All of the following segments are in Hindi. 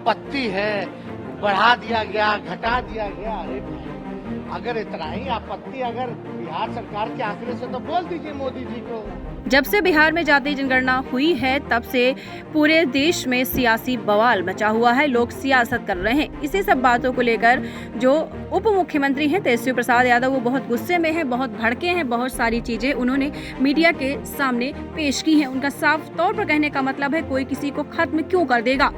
आपत्ति है, बढ़ा दिया गया, घटा दिया गया। अरे भाई, अगर इतना ही आपत्ति अगर बिहार सरकार के आंकड़े से तो बोल दीजिए मोदी जी को। जब से बिहार में जाति जनगणना हुई है तब से पूरे देश में सियासी बवाल मचा हुआ है। लोग सियासत कर रहे हैं। इसी सब बातों को लेकर जो उप मुख्यमंत्री हैं तेजस्वी प्रसाद यादव, वो बहुत गुस्से में हैं, बहुत भड़के हैं। बहुत सारी चीजें उन्होंने मीडिया के सामने पेश की हैं। उनका साफ तौर पर कहने का मतलब है, कोई किसी को खत्म क्यों कर देगा।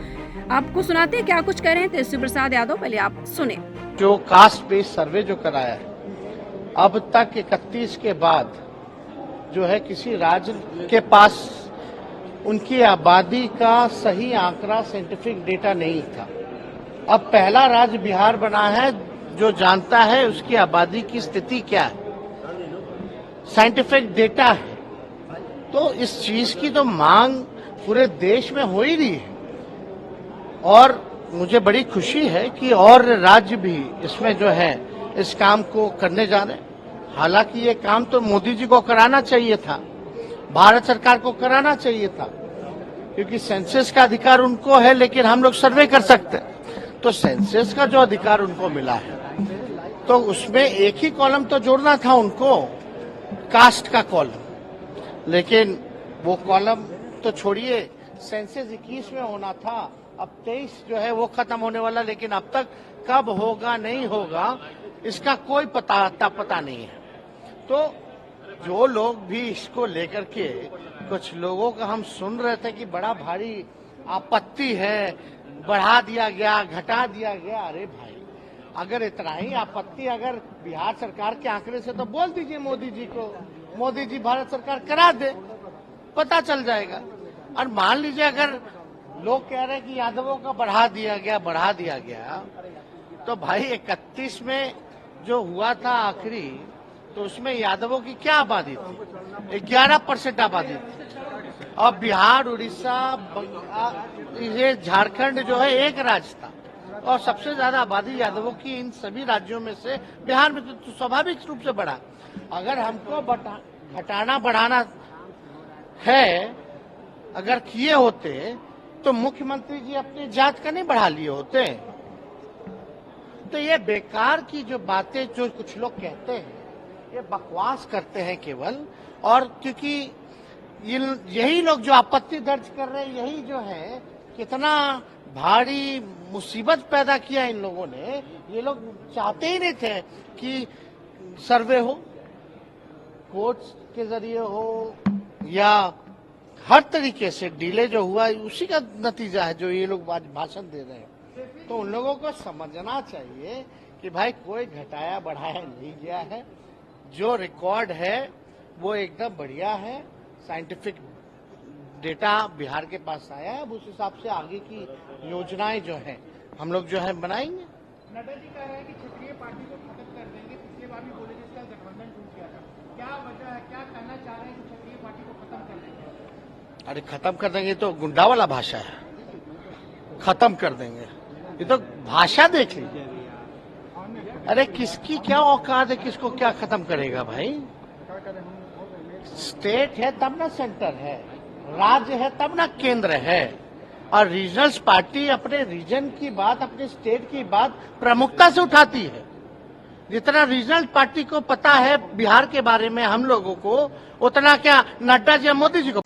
आपको सुनाते हैं क्या कुछ कह रहे हैं तेजस्वी प्रसाद यादव, पहले आप सुने। जो कास्ट बेस्ड सर्वे जो कराया है, अब तक 31 के बाद जो है किसी राज्य के पास उनकी आबादी का सही आंकड़ा, साइंटिफिक डेटा नहीं था। अब पहला राज्य बिहार बना है जो जानता है उसकी आबादी की स्थिति क्या है, साइंटिफिक डेटा है। तो इस चीज की तो मांग पूरे देश में हो ही रही है और मुझे बड़ी खुशी है कि और राज्य भी इसमें जो है इस काम को करने जा रहे हैं। हालांकि ये काम तो मोदी जी को कराना चाहिए था, भारत सरकार को कराना चाहिए था, क्योंकि सेंसस का अधिकार उनको है, लेकिन हम लोग सर्वे कर सकते हैं। तो सेंसस का जो अधिकार उनको मिला है तो उसमें एक ही कॉलम तो जोड़ना था उनको, कास्ट का कॉलम, लेकिन वो कॉलम तो छोड़िए, सेंसस 21 में होना था, अब 23 जो है वो खत्म होने वाला, लेकिन अब तक कब होगा नहीं होगा इसका कोई पता नहीं है। तो जो लोग भी इसको लेकर के, कुछ लोगों का हम सुन रहे थे कि बड़ा भारी आपत्ति है, बढ़ा दिया गया, घटा दिया गया। अरे भाई, अगर इतना ही आपत्ति अगर बिहार सरकार के आंकड़े से तो बोल दीजिए मोदी जी को, मोदी जी भारत सरकार करा दे, पता चल जाएगा। और मान लीजिए अगर लोग कह रहे हैं कि यादवों का बढ़ा दिया गया, तो भाई 31 में जो हुआ था आखिरी, तो उसमें यादवों की क्या आबादी थी? 11% आबादी थी। और बिहार, उड़ीसा, ये झारखंड जो है एक राज्य था और सबसे ज्यादा आबादी यादवों की इन सभी राज्यों में से बिहार में तो स्वाभाविक रूप से बढ़ा। अगर हमको घटाना बढ़ाना है, अगर किए होते तो मुख्यमंत्री जी अपनी जात का नहीं बढ़ा लिए होते। तो ये बेकार की जो बातें जो कुछ लोग कहते हैं, ये बकवास करते हैं केवल। और क्योंकि यही लोग जो आपत्ति दर्ज कर रहे हैं, यही जो है कितना भारी मुसीबत पैदा किया इन लोगों ने। ये लोग चाहते ही नहीं थे कि सर्वे हो, कोर्ट्स के जरिए हो, या हर तरीके से डिले जो हुआ उसी का नतीजा है जो ये लोग आज भाषण दे रहे हैं। तो उन लोगों को समझना चाहिए कि भाई कोई घटाया बढ़ाया नहीं गया है, जो रिकॉर्ड है वो एकदम बढ़िया है, साइंटिफिक डेटा बिहार के पास आया है। अब उस हिसाब से आगे की योजनाएं जो है हम लोग जो है बनाएंगे। नड्डा जी कह रहे हैं कि क्षेत्रीय पार्टी को खत्म कर देंगे, पिछली बार भी बोले जिसका गठबंधन टूट गया था। क्या वजह है, क्या कहना चाह रहे हैं कि क्षेत्रीय पार्टी को खत्म कर देंगे? अरे खत्म कर देंगे तो गुंडा वाला भाषा है, खत्म कर देंगे, ये तो भाषा देख लीजिए। अरे किसकी क्या औकात है, किसको क्या खत्म करेगा भाई। स्टेट है तब ना सेंटर है, राज्य है तब ना केंद्र है। और रीजनल पार्टी अपने रीजन की बात, अपने स्टेट की बात प्रमुखता से उठाती है। जितना रीजनल पार्टी को पता है बिहार के बारे में हम लोगों को, उतना क्या नड्डा जी मोदी जी को।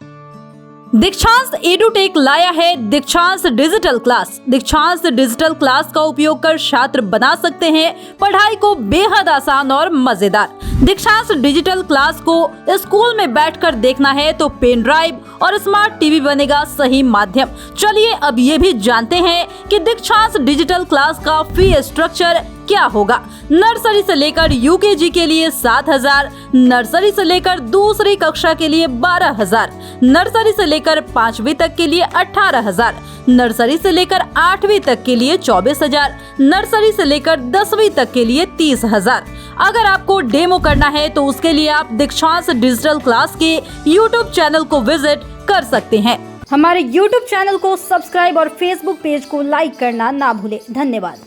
दीक्षांत एडुटेक लाया है दीक्षांत डिजिटल क्लास। दीक्षांत डिजिटल क्लास का उपयोग कर छात्र बना सकते हैं पढ़ाई को बेहद आसान और मजेदार। दीक्षांत डिजिटल क्लास को स्कूल में बैठकर देखना है तो पेन ड्राइव और स्मार्ट टीवी बनेगा सही माध्यम। चलिए अब ये भी जानते हैं कि दीक्षांत डिजिटल क्लास का फी स्ट्रक्चर क्या होगा। नर्सरी से लेकर यूकेजी के लिए 7,000, नर्सरी से लेकर दूसरी कक्षा के लिए 12,000, नर्सरी से लेकर 5वीं तक के लिए 18,000, नर्सरी से लेकर 8वीं तक के लिए 24,000, नर्सरी से लेकर 10वीं तक के लिए 30,000। अगर आपको डेमो करना है तो उसके लिए आप दीक्षांत डिजिटल क्लास के YouTube चैनल को विजिट कर सकते हैं। हमारे YouTube चैनल को सब्सक्राइब और Facebook पेज को लाइक करना ना भूलें। धन्यवाद।